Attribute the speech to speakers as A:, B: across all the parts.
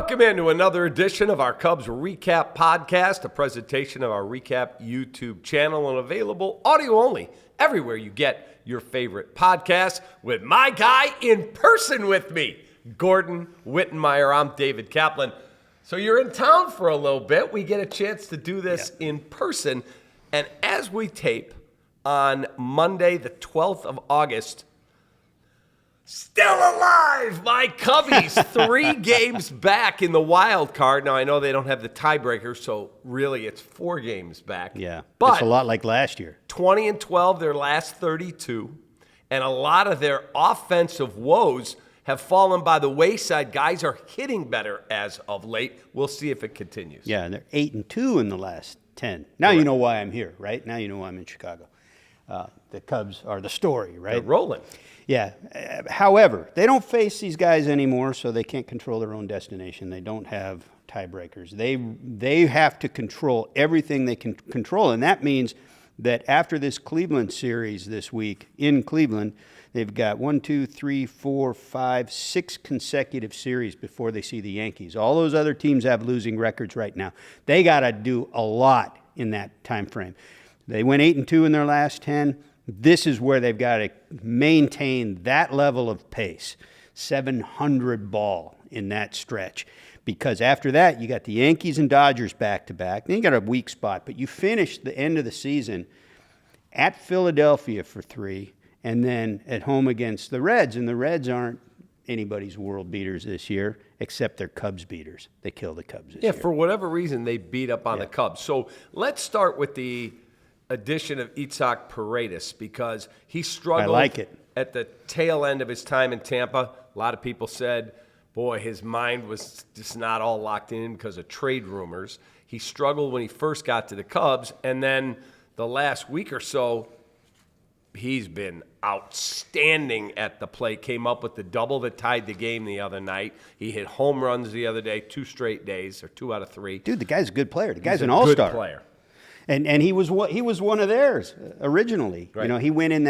A: Welcome into another edition of our Cubs Recap Podcast, a presentation of our Recap YouTube channel and available audio only everywhere you get your favorite podcasts with my guy in person with me, Gordon Wittenmeyer. I'm David Kaplan. So you're in town for a little bit. We get a chance to do this in person. And as we tape on Monday, the 12th of August, still alive, my Cubbies, 3 games back in the wild card. Now, I know they don't have the tiebreaker, so really it's 4 games back.
B: Yeah,
A: but
B: it's a lot like last year.
A: 20-12, their last 32, and a lot of their offensive woes have fallen by the wayside. Guys are hitting better as of late. We'll see if it continues.
B: Yeah, and they're 8-2 in the last 10. Now you know why I'm here, right? Now you know why I'm in Chicago. The Cubs are the story, right?
A: They're rolling.
B: Yeah. However, they don't face these guys anymore, so they can't control their own destination. They don't have tiebreakers. They have to control everything they can control, and that means that after this Cleveland series this week in Cleveland, they've got 6 consecutive series before they see the Yankees. All those other teams have losing records right now. They got to do a lot in that time frame. They went 8-2 in their last 10. This is where they've got to maintain that level of pace, 700 ball in that stretch. Because after that, you got the Yankees and Dodgers back-to-back. Then you got a weak spot. But you finish the end of the season at Philadelphia for 3, and then at home against the Reds. And the Reds aren't anybody's world beaters this year, except they're Cubs beaters. They kill the Cubs this year.
A: Yeah, for whatever reason, they beat up on the Cubs. So let's start with the addition of Isaac Paredes, because he struggled at the tail end of his time in Tampa. A lot of people said, boy, his mind was just not all locked in because of trade rumors. He struggled when he first got to the Cubs, and then the last week or so, he's been outstanding at the plate. Came up with the double that tied the game the other night. He hit home runs the other day, 2 straight days, or 2 out of 3.
B: Dude, the guy's a good player. The guy's an all-star.
A: Good player.
B: And he was one of theirs originally.
A: Right.
B: You know, he went in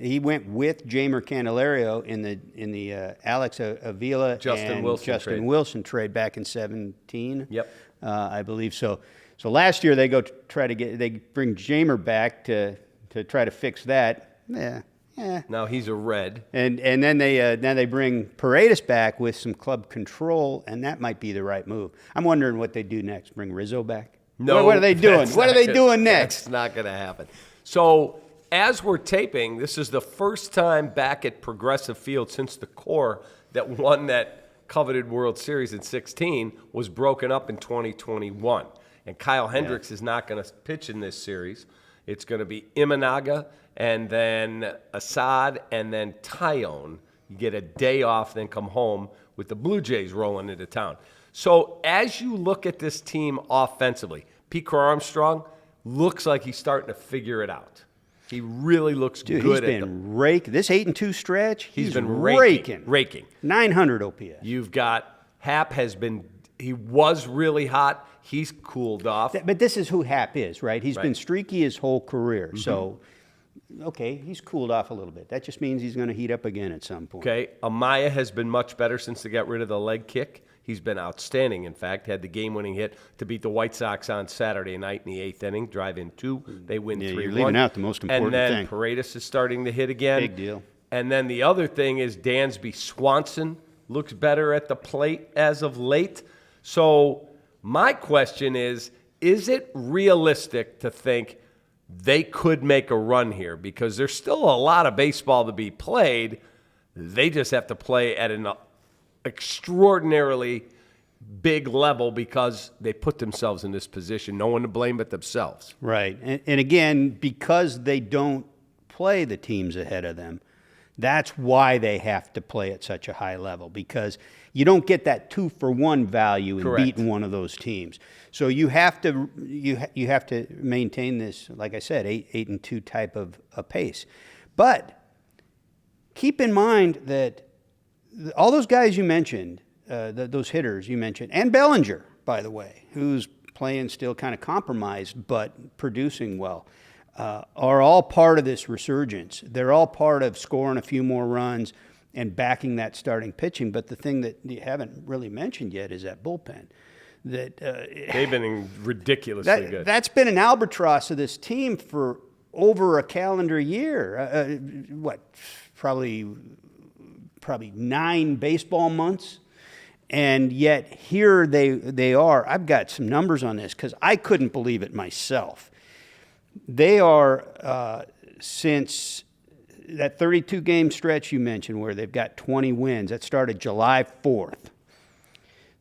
B: he went with Jamer Candelario in the Alex Avila
A: Justin
B: Wilson trade back in 2017.
A: Yep,
B: I believe so. So last year they bring Jamer back to try to fix that. Yeah.
A: Now he's a Red.
B: And then they bring Paredes back with some club control, and that might be the right move. I'm wondering what they do next. Bring Rizzo back?
A: No.
B: What are they doing? What are they doing next?
A: That's not going to happen. So as we're taping, this is the first time back at Progressive Field since the core that won that coveted World Series in 2016 was broken up in 2021. And Kyle Hendricks is not going to pitch in this series. It's going to be Imanaga and then Assad and then Tyone. You get a day off, then come home with the Blue Jays rolling into town. So as you look at this team offensively, Pete Crow-Armstrong looks like he's starting to figure it out. He really looks good.
B: He's been raking. This 8-2 stretch, he's
A: been raking.
B: 900 OPS.
A: You've got Hap he was really hot. He's cooled off.
B: But this is who Hap is, right? He's been streaky his whole career. Mm-hmm. So, okay, he's cooled off a little bit. That just means he's going to heat up again at some point.
A: Okay, Amaya has been much better since they got rid of the leg kick. He's been outstanding, in fact. Had the game-winning hit to beat the White Sox on Saturday night in the 8th inning. Drive in 2. They win 3-1.
B: You're leaving out the most important thing.
A: And then Paredes is starting to hit again.
B: Big deal.
A: And then the other thing is Dansby Swanson looks better at the plate as of late. So my question is it realistic to think they could make a run here? Because there's still a lot of baseball to be played. They just have to play at an extraordinarily big level because they put themselves in this position. No one to blame but themselves.
B: Right. And again, because they don't play the teams ahead of them, that's why they have to play at such a high level, because you don't get that 2-for-1 value in beating one of those teams. So you have to maintain this, like I said, 8-2 type of a pace. But keep in mind that all those guys you mentioned, those hitters you mentioned, and Bellinger, by the way, who's playing still kind of compromised but producing well, are all part of this resurgence. They're all part of scoring a few more runs and backing that starting pitching. But the thing that you haven't really mentioned yet is that bullpen.
A: They've been ridiculously good.
B: That's been an albatross of this team for over a calendar year. Probably 9 baseball months. And yet here they are. I've got some numbers on this because I couldn't believe it myself. They are, since that 32-game stretch you mentioned where they've got 20 wins, that started July 4th.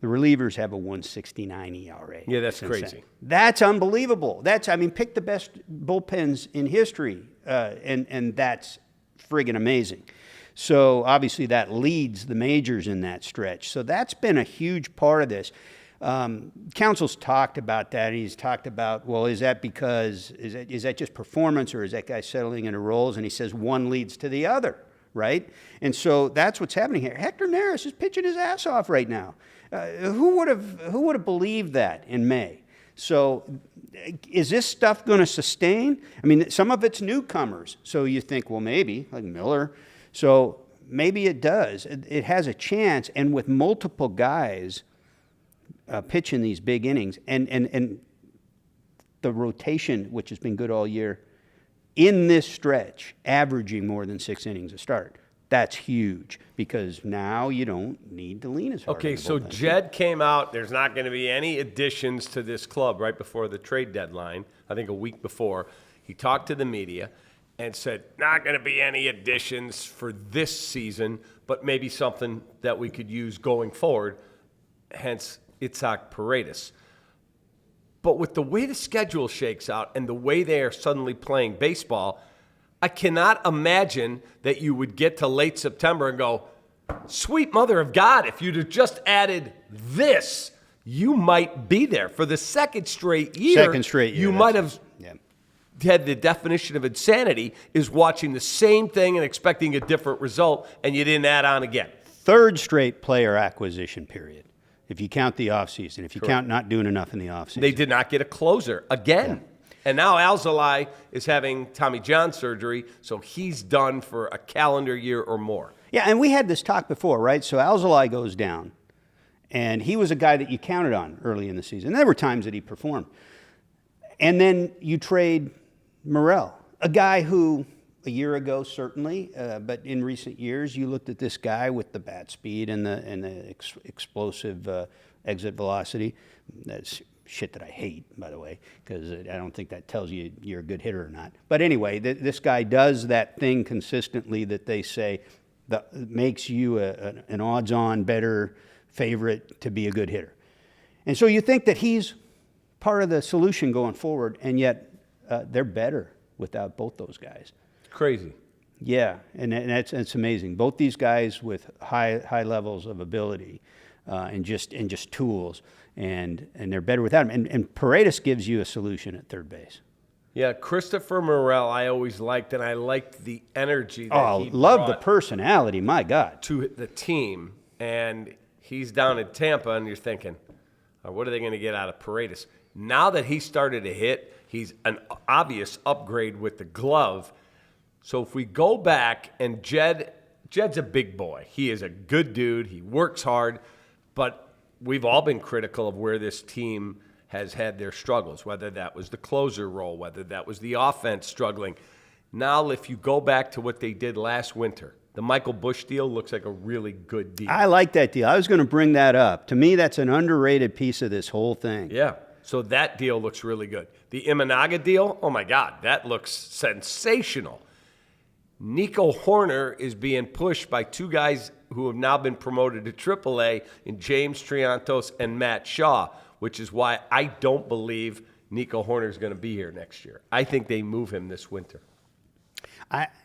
B: The relievers have a 1.69 ERA.
A: Yeah, that's crazy.
B: Then. That's unbelievable. Pick the best bullpens in history, and that's friggin' amazing. So obviously that leads the majors in that stretch. So that's been a huge part of this. Council's talked about that. He's talked about, well, is that just performance, or is that guy settling into roles? And he says one leads to the other, right? And so that's what's happening here. Hector Neris is pitching his ass off right now. Who would have believed that in May? So is this stuff going to sustain? I mean, some of it's newcomers. So you think, well, maybe, like Miller. So maybe it does. It has a chance. And with multiple guys pitching these big innings, and the rotation, which has been good all year, in this stretch, averaging more than 6 innings a start. That's huge because now you don't need to lean as hard.
A: Okay, so Jed came out. There's not going to be any additions to this club right before the trade deadline, I think a week before. He talked to the media and said, not going to be any additions for this season, but maybe something that we could use going forward, hence Itzhak Paredes. But with the way the schedule shakes out and the way they are suddenly playing baseball, I cannot imagine that you would get to late September and go, sweet mother of God, if you'd have just added this, you might be there. For the second straight year, you might have had the definition of insanity is watching the same thing and expecting a different result, and you didn't add on again.
B: Third straight player acquisition period, if you count the offseason, if you count not doing enough in the offseason.
A: They did not get a closer again. Yeah. And now Alzolay is having Tommy John surgery, so he's done for a calendar year or more.
B: Yeah, and we had this talk before, right? So Alzolay goes down, and he was a guy that you counted on early in the season. There were times that he performed. And then you trade Morel, a guy who a year ago certainly, but in recent years you looked at this guy with the bat speed and the explosive exit velocity. That's shit that I hate, by the way, because I don't think that tells you you're a good hitter or not. But anyway, this guy does that thing consistently that they say that makes you an odds-on better favorite to be a good hitter. And so you think that he's part of the solution going forward, and yet they're better without both those guys.
A: Crazy.
B: Yeah, and that's amazing. Both these guys with high levels of ability and just tools. And they're better without him. And Paredes gives you a solution at third base.
A: Yeah, Christopher Morel I always liked, and I liked the energy that he
B: love the personality, my God.
A: To the team. And he's down in Tampa, and you're thinking, what are they going to get out of Paredes? Now that he started to hit, he's an obvious upgrade with the glove. So if we go back, and Jed's a big boy. He is a good dude. He works hard, but we've all been critical of where this team has had their struggles, whether that was the closer role, whether that was the offense struggling. Now, if you go back to what they did last winter, the Michael Busch deal looks like a really good deal.
B: I like that deal. I was going to bring that up. To me, that's an underrated piece of this whole thing.
A: Yeah, so that deal looks really good. The Imanaga deal, oh my God, that looks sensational. Nico Horner is being pushed by two guys who have now been promoted to AAA in James Triantos and Matt Shaw, which is why I don't believe Nico Horner is going to be here next year. I think they move him this winter.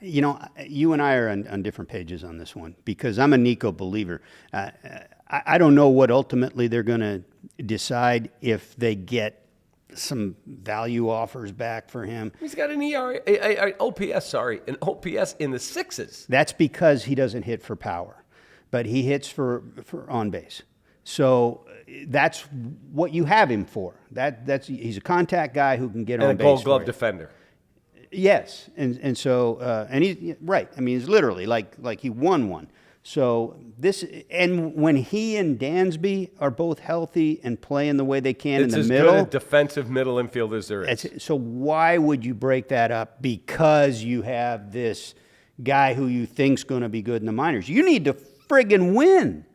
B: You and I are on different pages on this one because I'm a Nico believer. I don't know what ultimately they're going to decide if they get some value offers back for him.
A: He's got an an OPS in the sixes.
B: That's because he doesn't hit for power, but he hits for on base. So that's what you have him for. He's a contact guy who can get on base.
A: And a Gold Glove defender.
B: Yes, and so he's right. I mean, he's literally like he won one. So and when he and Dansby are both healthy and playing the way they can
A: it's
B: in the
A: as
B: middle,
A: good a defensive middle infield as there is.
B: so why would you break that up because you have this guy who you think's going to be good in the minors? You need to friggin' win.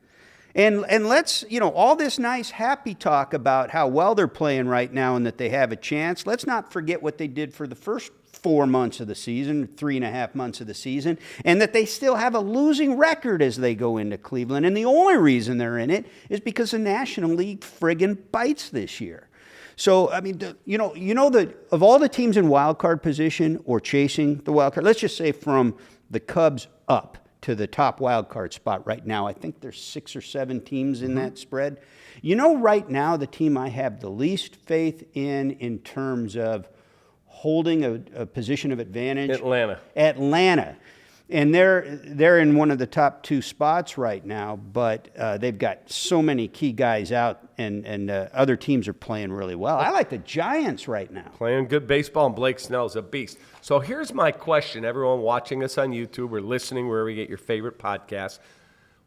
B: And let's, all this nice happy talk about how well they're playing right now and that they have a chance. Let's not forget what they did for the first 4 months of the season, 3.5 months of the season, and that they still have a losing record as they go into Cleveland. And the only reason they're in it is because the National League friggin' bites this year. So, I mean, that of all the teams in wild card position or chasing the wild card, let's just say from the Cubs up to the top wild card spot right now, I think there's 6 or 7 teams in that spread. Right now, the team I have the least faith in terms of holding a position of advantage. Atlanta. And they're in one of the top 2 spots right now, but they've got so many key guys out, and other teams are playing really well. I like the Giants right now.
A: Playing good baseball, and Blake Snell's a beast. So here's my question, everyone watching us on YouTube or listening wherever you get your favorite podcast.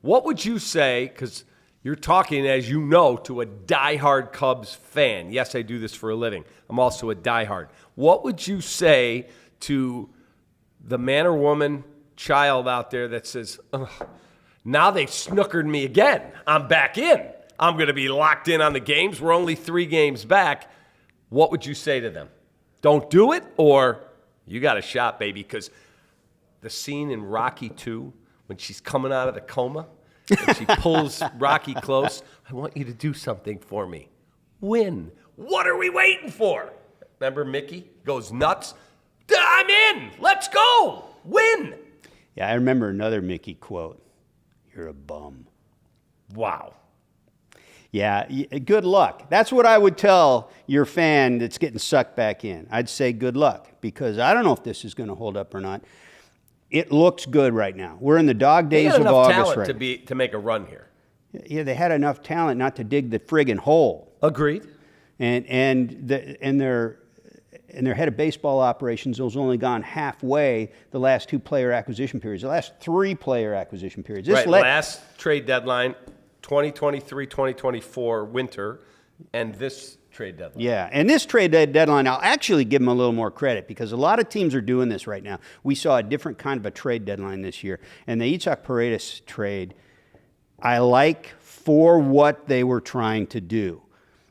A: What would you say, because you're talking, as you know, to a diehard Cubs fan. Yes, I do this for a living. I'm also a diehard. What would you say to the man or woman, child out there that says, now they've snookered me again. I'm back in. I'm going to be locked in on the games. We're only 3 games back. What would you say to them? Don't do it, or you got a shot, baby? Because the scene in Rocky 2, when she's coming out of the coma, and she pulls Rocky close, I want you to do something for me. Win. What are we waiting for? Remember Mickey goes nuts? I'm in. Let's go. Win.
B: Yeah, I remember another Mickey quote. You're a bum.
A: Wow.
B: Yeah, good luck. That's what I would tell your fan that's getting sucked back in. I'd say good luck, because I don't know if this is going to hold up or not. It looks good right now. We're in the dog days of August right now.
A: To make a run here.
B: Yeah, they had enough talent not to dig the friggin' hole.
A: Agreed.
B: And their head of baseball operations has only gone halfway the last 2 player acquisition periods, the last 3 player acquisition periods.
A: Last trade deadline, 2023, 2024 winter, and this trade deadline.
B: Yeah, and this trade deadline, I'll actually give them a little more credit, because a lot of teams are doing this right now. We saw a different kind of a trade deadline this year, and the Itzhak Paredes trade, I like for what they were trying to do.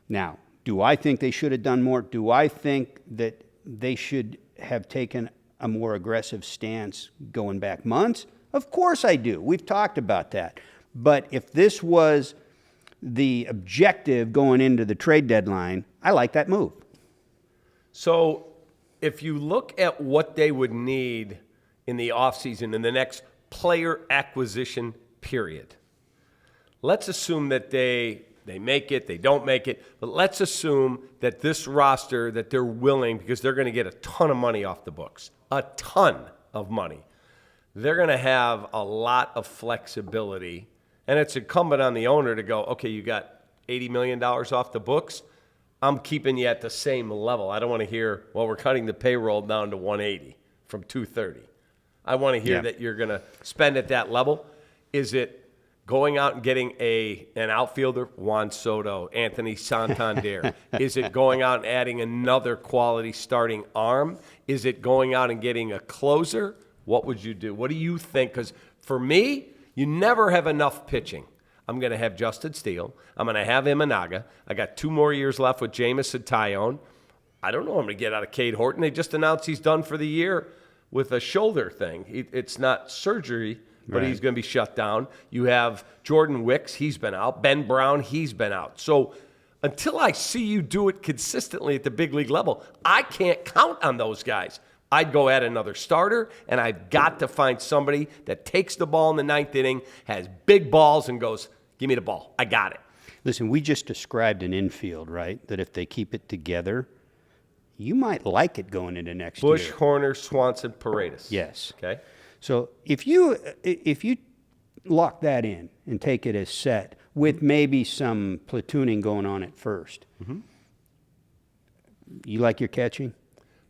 B: Now, do I think they should have done more? Do I think that they should have taken a more aggressive stance going back months? Of course I do. We've talked about that. But if this was the objective going into the trade deadline, I like that move.
A: So if you look at what they would need in the offseason, in the next player acquisition period, let's assume that they make it, they don't make it, but let's assume that this roster, that they're willing, because they're going to get a ton of money off the books, a ton of money. They're going to have a lot of flexibility, and it's incumbent on the owner to go, okay, you got $80 million off the books, I'm keeping you at the same level. I don't want to hear, well, we're cutting the payroll down to 180 from 230. I want to hear that you're going to spend at that level. Is it going out and getting an outfielder, Juan Soto, Anthony Santander? Is it going out and adding another quality starting arm? Is it going out and getting a closer? What would you do? What do you think? Because for me, you never have enough pitching. I'm going to have Justin Steele. I'm going to have Imanaga. I got 2 more years left with Jamison Tyone. I don't know what I'm going to get out of Cade Horton. They just announced he's done for the year with a shoulder thing. It's not surgery, but he's going to be shut down. You have Jordan Wicks. He's been out. Ben Brown, he's been out. So until I see you do it consistently at the big league level, I can't count on those guys. I'd go add another starter, and I've got to find somebody that takes the ball in the 9th inning, has big balls, and goes, give me the ball. I got it.
B: Listen, we just described an infield, right, that if they keep it together, you might like it going into next year.
A: Bush, Horner, Swanson, Paredes.
B: Yes.
A: Okay.
B: So if you lock that in and take it as set with maybe some platooning going on at first, you like your catching?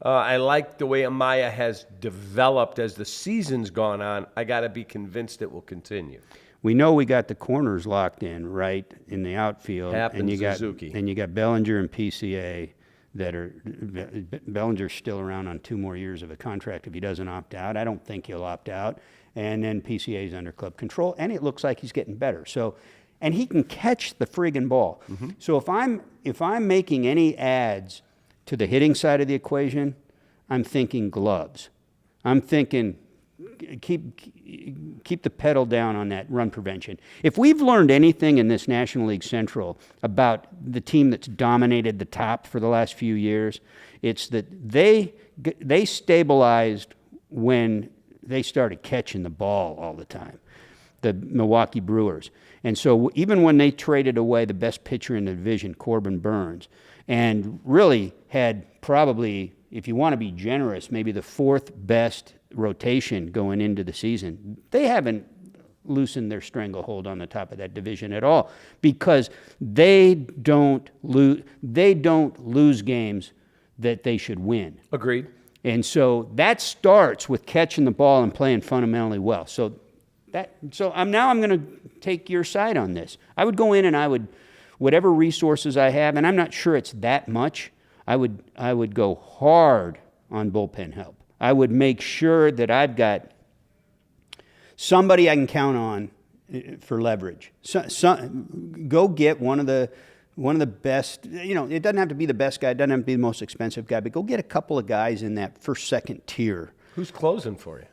A: I like the way Amaya has developed as the season's gone on. I got to be convinced it will continue.
B: We know we got the corners locked in, right, in the outfield.
A: And
B: Suzuki. And you got Bellinger and PCA that are – Bellinger's still around on 2 more years of a contract if he doesn't opt out. I don't think he'll opt out. And then PCA's under club control, and it looks like he's getting better. So, and he can catch the friggin' ball. Mm-hmm. So if I'm making any adds to the hitting side of the equation, I'm thinking gloves. I'm thinking keep the pedal down on that run prevention. If we've learned anything in this National League Central about the team that's dominated the top for the last few years, it's that they stabilized when they started catching the ball all the time, the Milwaukee Brewers. And so even when they traded away the best pitcher in the division, Corbin Burns, and really had probably, if you want to be generous, maybe the 4th best rotation going into the season, they haven't loosened their stranglehold on the top of that division at all because they don't lose games that they should win.
A: Agreed.
B: And so that starts with catching the ball and playing fundamentally well. So I'm going to take your side on this. I would go in and I would, whatever resources I have, and I'm not sure it's that much, I would go hard on bullpen help. I would make sure that I've got somebody I can count on for leverage. Go get one of the best. You know, it doesn't have to be the best guy. It doesn't have to be the most expensive guy. But go get a couple of guys in that first, second tier.
A: Who's closing for you?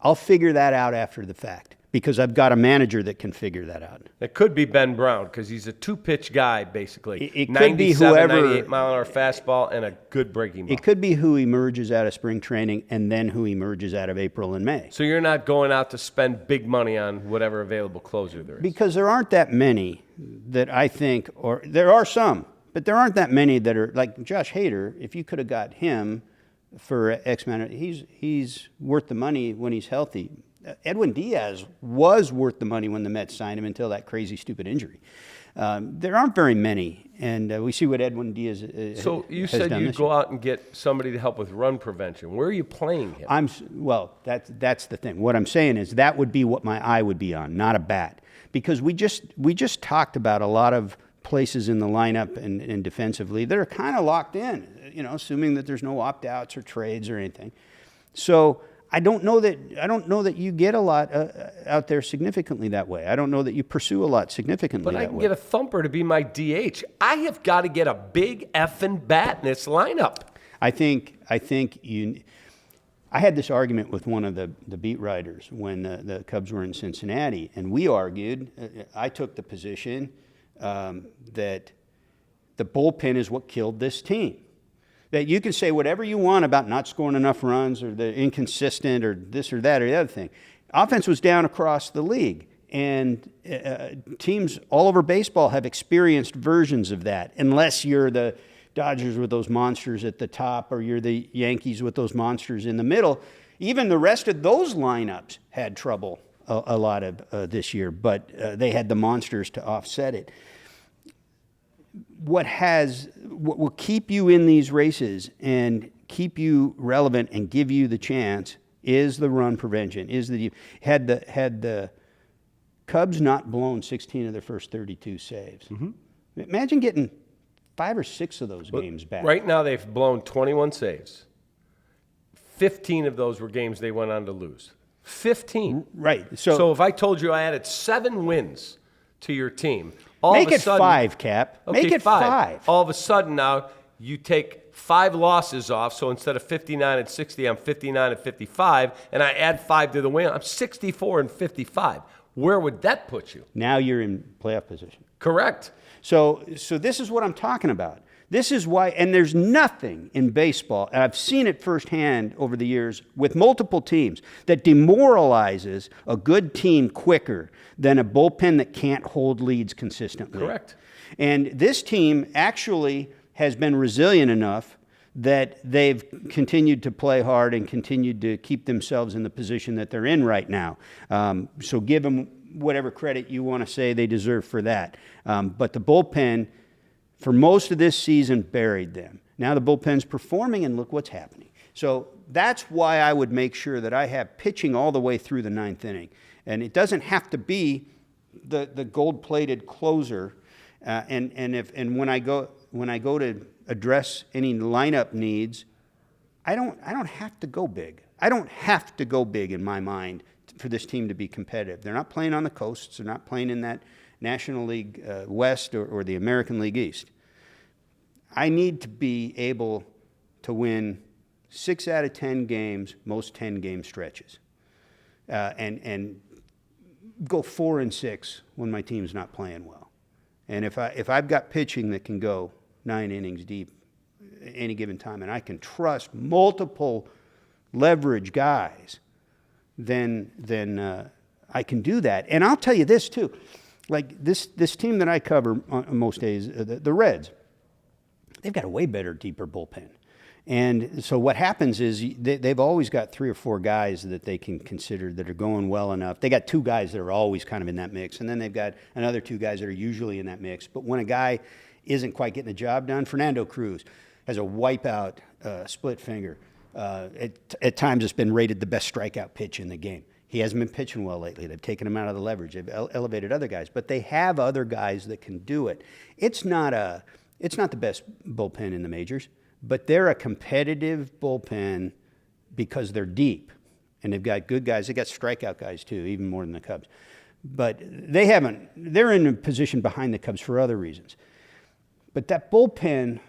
B: I'll figure that out after the fact because I've got a manager that can figure that out.
A: It could be Ben Brown because he's a 2-pitch guy, basically.
B: It could be whoever,
A: 98-mile-an-hour fastball and a good breaking ball.
B: It could be who emerges out of spring training and then who emerges out of April and May.
A: So you're not going out to spend big money on whatever available closer there is?
B: Because there aren't that many that I think, or there are some, but there aren't that many that are, like Josh Hader, if you could have got him for X amount, he's worth the money when he's healthy. Edwin Diaz was worth the money when the Mets signed him until that crazy, stupid injury. There aren't very many, and we see what Edwin Diaz has done.
A: So you said you'd go out and get somebody to help with run prevention. Where are you playing him?
B: That's the thing. What I'm saying is that would be what my eye would be on, not a bat, because we just talked about a lot of places in the lineup and defensively that are kind of locked in, you know, assuming that there's no opt-outs or trades or anything. So I don't know that you get a lot out there significantly that way. I don't know that you pursue a lot significantly that way.
A: But I can get a thumper to be my DH. I have got to get a big effing bat in this lineup.
B: I had this argument with one of the beat writers when the Cubs were in Cincinnati, and we argued, I took the position that the bullpen is what killed this team. That you can say whatever you want about not scoring enough runs or the inconsistent or this or that or the other thing. Offense was down across the league, and teams all over baseball have experienced versions of that, unless you're the Dodgers with those monsters at the top or you're the Yankees with those monsters in the middle. Even the rest of those lineups had trouble a lot of this year, but they had the monsters to offset it. What will keep you in these races and keep you relevant and give you the chance is the run prevention. Had the Cubs not blown 16 of their first 32 saves, imagine getting 5 or 6 of those games back.
A: Right now they've blown 21 saves. 15 of those were games they went on to lose. 15.
B: Right.
A: So if I told you I added 7 wins to your team,
B: make it 5, Cap.
A: Okay,
B: make it 5.
A: All of a sudden now you take 5 losses off, so instead of 59 and 60, I'm 59 and 55, and I add 5 to the win. I'm 64 and 55. Where would that put you?
B: Now you're in playoff position.
A: Correct.
B: So this is what I'm talking about. This is why, and there's nothing in baseball, and I've seen it firsthand over the years with multiple teams, that demoralizes a good team quicker than a bullpen that can't hold leads consistently.
A: Correct.
B: And this team actually has been resilient enough that they've continued to play hard and continued to keep themselves in the position that they're in right now. So give them whatever credit you want to say they deserve for that. But the bullpen, for most of this season, buried them. Now the bullpen's performing, and look what's happening. So that's why I would make sure that I have pitching all the way through the ninth inning. And it doesn't have to be the gold-plated closer. And when I go to address any lineup needs, I don't have to go big. I don't have to go big in my mind for this team to be competitive. They're not playing on the coasts. They're not playing in that National League West or the American League East. I need to be able to win 6 out of 10 games, most 10-game stretches, and go 4-6 when my team's not playing well. And if I've got pitching that can go 9 innings deep any given time, and I can trust multiple leverage guys, then I can do that. And I'll tell you this too, like this team that I cover on most days, the Reds, they've got a way better, deeper bullpen. And so what happens is they've always got 3 or 4 guys that they can consider that are going well enough. They got 2 guys that are always kind of in that mix, and then they've got another 2 guys that are usually in that mix. But when a guy isn't quite getting the job done, Fernando Cruz has a wipeout split finger. At times it's been rated the best strikeout pitch in the game. He hasn't been pitching well lately. They've taken him out of the leverage. They've elevated other guys, but they have other guys that can do it. It's not the best bullpen in the majors, but they're a competitive bullpen because they're deep, and they've got good guys. They got strikeout guys too, even more than the Cubs. But they're in a position behind the Cubs for other reasons. But that bullpen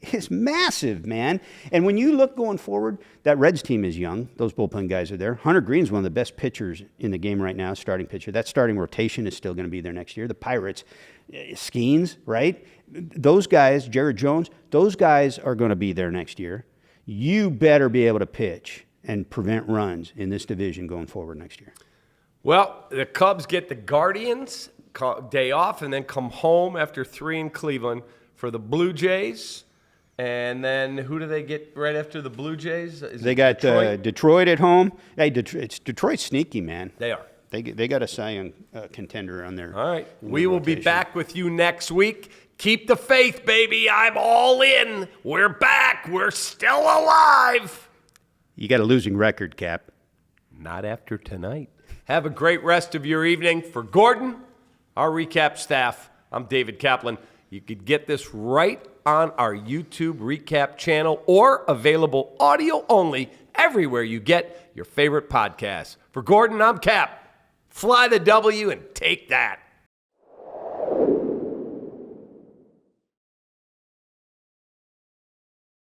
B: is massive, man. And when you look going forward, that Reds team is young. Those bullpen guys are there. Hunter Green's one of the best pitchers in the game right now, starting pitcher. That starting rotation is still going to be there next year. The Pirates, Skeens, right? Those guys, Jared Jones, those guys are going to be there next year. You better be able to pitch and prevent runs in this division going forward next year.
A: Well, the Cubs get the Guardians day off and then come home after 3 in Cleveland for the Blue Jays. And then who do they get right after the Blue Jays?
B: They got Detroit at home. Hey, Detroit's sneaky, man.
A: They are.
B: They got a Cy Young contender on there.
A: All right. We will be back with you next week. Keep the faith, baby. I'm all in. We're back. We're still alive.
B: You got a losing record, Cap.
A: Not after tonight. Have a great rest of your evening. For Gordon, our recap staff, I'm David Kaplan. You could get this right on our YouTube recap channel or available audio only everywhere you get your favorite podcasts. For Gordon, I'm Cap. Fly the W and take that.